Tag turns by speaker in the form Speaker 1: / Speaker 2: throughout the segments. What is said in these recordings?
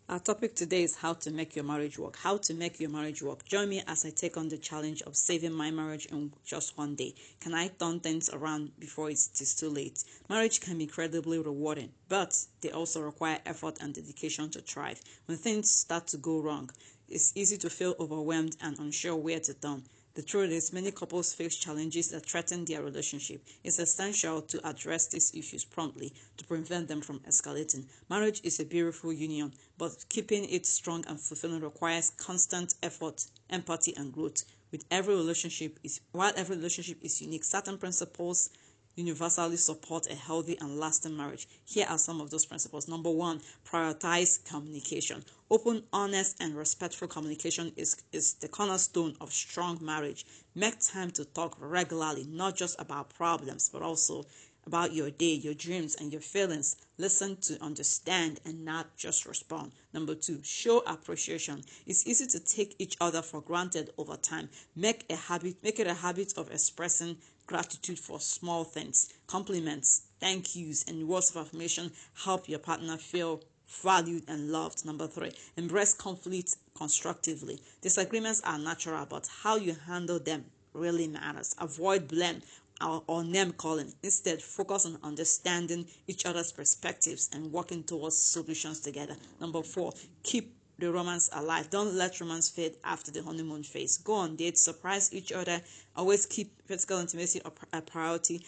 Speaker 1: Our topic today is how to make your marriage work. How to make your marriage work. Join me as I take on the challenge of saving my marriage in just one day. Can I turn things around before it is too late? Marriage can be incredibly rewarding, but they also require effort and dedication to thrive. When things start to go wrong, it's easy to feel overwhelmed and unsure where to turn. The truth is, many couples face challenges that threaten their relationship. It's essential to address these issues promptly to prevent them from escalating. Marriage is a beautiful union, but keeping it strong and fulfilling requires constant effort, empathy, and growth. While every relationship is unique, certain principles universally support a healthy and lasting marriage. Here are some of those principles. Number one, prioritize communication. Open, honest, and respectful communication is the cornerstone of strong marriage. Make time to talk regularly, not just about problems, but also about your day, your dreams, and your feelings. Listen to understand and not just respond. Number two, show appreciation. It's easy to take each other for granted over time. Make it a habit of expressing gratitude for small things. Compliments, thank yous, and words of affirmation help your partner feel valued and loved. Number three, embrace conflict constructively. Disagreements are natural, but how you handle them really matters. Avoid blame or name calling. Instead, focus on understanding each other's perspectives and working towards solutions together. Number four, keep the romance alive. Don't let romance fade after the honeymoon phase. Go on dates, surprise each other. Always keep physical intimacy a priority.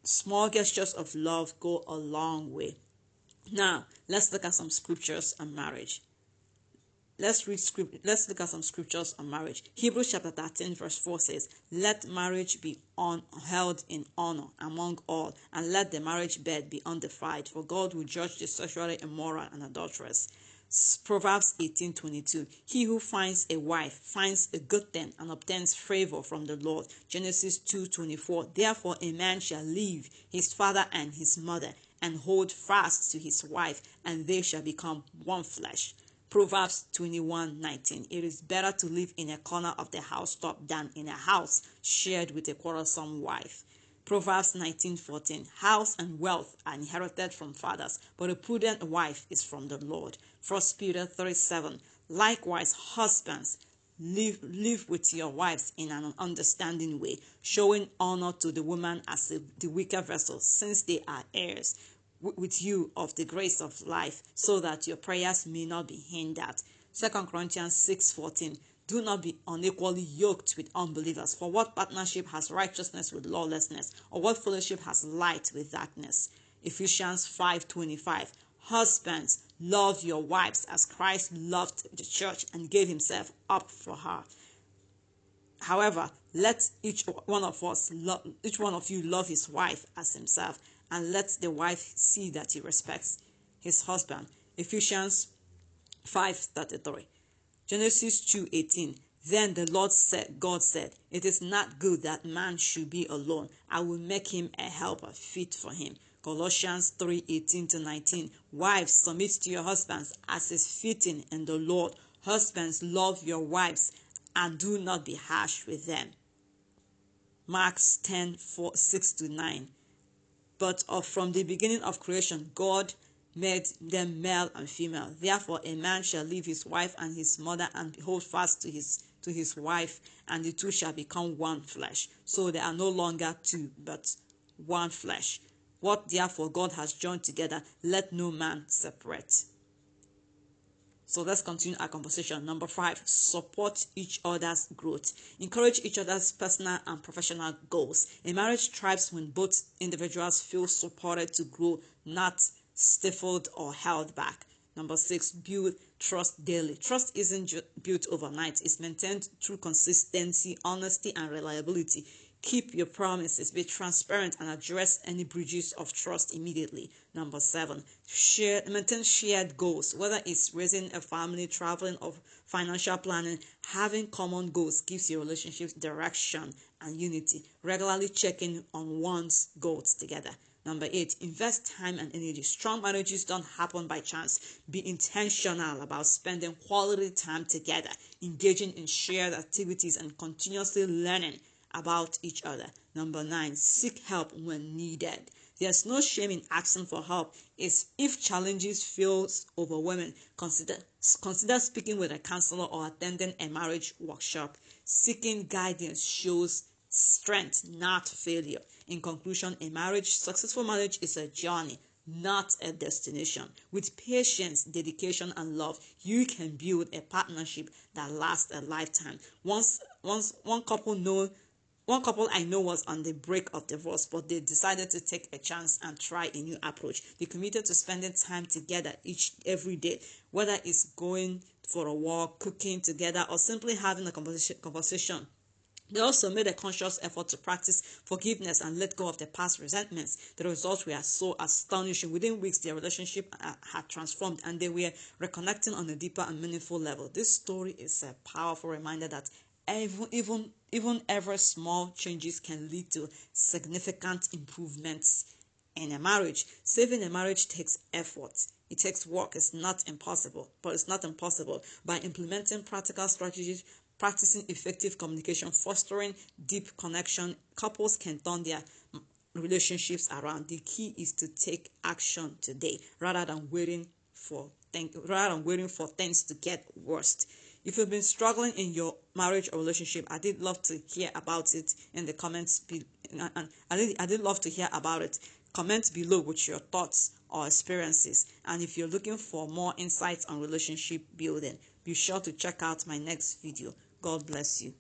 Speaker 1: Small gestures of love go a long way. Now, let's look at some scriptures on marriage. Let's look at some scriptures on marriage. Hebrews chapter 13 verse 4 says, "Let marriage be held in honor among all, and let the marriage bed be undefiled, for God will judge the sexually immoral and adulterous." Proverbs 18:22, "He who finds a wife finds a good thing and obtains favor from the Lord." Genesis 2:24, "Therefore a man shall leave his father and his mother and hold fast to his wife, and they shall become one flesh." Proverbs 21:19, "It is better to live in a corner of the housetop than in a house shared with a quarrelsome wife." Proverbs 19:14, "House and wealth are inherited from fathers, but a prudent wife is from the Lord." 1 Peter 3:7, "Likewise, husbands, live with your wives in an understanding way, showing honor to the woman as the weaker vessel, since they are heirs with you of the grace of life, so that your prayers may not be hindered." 2 Corinthians 6:14, "Do not be unequally yoked with unbelievers. For what partnership has righteousness with lawlessness? Or what fellowship has light with darkness?" Ephesians 5:25, "Husbands, love your wives as Christ loved the church and gave himself up for her. However, let each one of you love his wife as himself, and let the wife see that he respects his husband." Ephesians 5:33. Genesis 2:18, "Then the Lord said, God said, it is not good that man should be alone. I will make him a helper fit for him." Colossians 3:18-19, "Wives, submit to your husbands as is fitting in the Lord. Husbands, love your wives and do not be harsh with them." Marks 10:6-9, "But from the beginning of creation, God made them male and female. Therefore a man shall leave his wife and his mother and hold fast to his wife, and the two shall become one flesh. So they are no longer two, but one flesh. What therefore God has joined together, let no man separate." So let's continue our conversation. Number five, support each other's growth. Encourage each other's personal and professional goals. A marriage thrives when both individuals feel supported to grow, not stifled or held back. Number six, build trust daily. Trust isn't built overnight. It's maintained through consistency, honesty, and reliability. Keep your promises, be transparent, and address any breaches of trust immediately. Number seven, maintain shared goals. Whether it's raising a family, traveling, or financial planning, having common goals gives your relationships direction and unity. Regularly checking on one's goals together. Number eight, invest time and energy. Strong marriages don't happen by chance. Be intentional about spending quality time together, engaging in shared activities, and continuously learning about each other. Number nine, seek help when needed. There's no shame in asking for help. If challenges feels overwhelming, consider speaking with a counselor or attending a marriage workshop. Seeking guidance shows strength, not failure. In conclusion, successful marriage is a journey, not a destination. With patience, dedication, and love, you can build a partnership that lasts a lifetime. One couple I know was on the brink of divorce, but they decided to take a chance and try a new approach. They committed to spending time together every day, whether it's going for a walk, cooking together, or simply having a conversation. They also made a conscious effort to practice forgiveness and let go of their past resentments. The results were so astonishing. Within weeks, their relationship had transformed and they were reconnecting on a deeper and meaningful level. This story is a powerful reminder that even ever small changes can lead to significant improvements in a marriage. Saving a marriage takes effort. It takes work. It's not impossible, but it's not impossible. By implementing practical strategies, practicing effective communication, fostering deep connection, couples can turn their relationships around. The key is to take action today rather than waiting for things to get worse. If you've been struggling in your marriage or relationship, I did love to hear about it in the comments. And I did love to hear about it. Comment below with your thoughts or experiences. And if you're looking for more insights on relationship building, be sure to check out my next video. God bless you.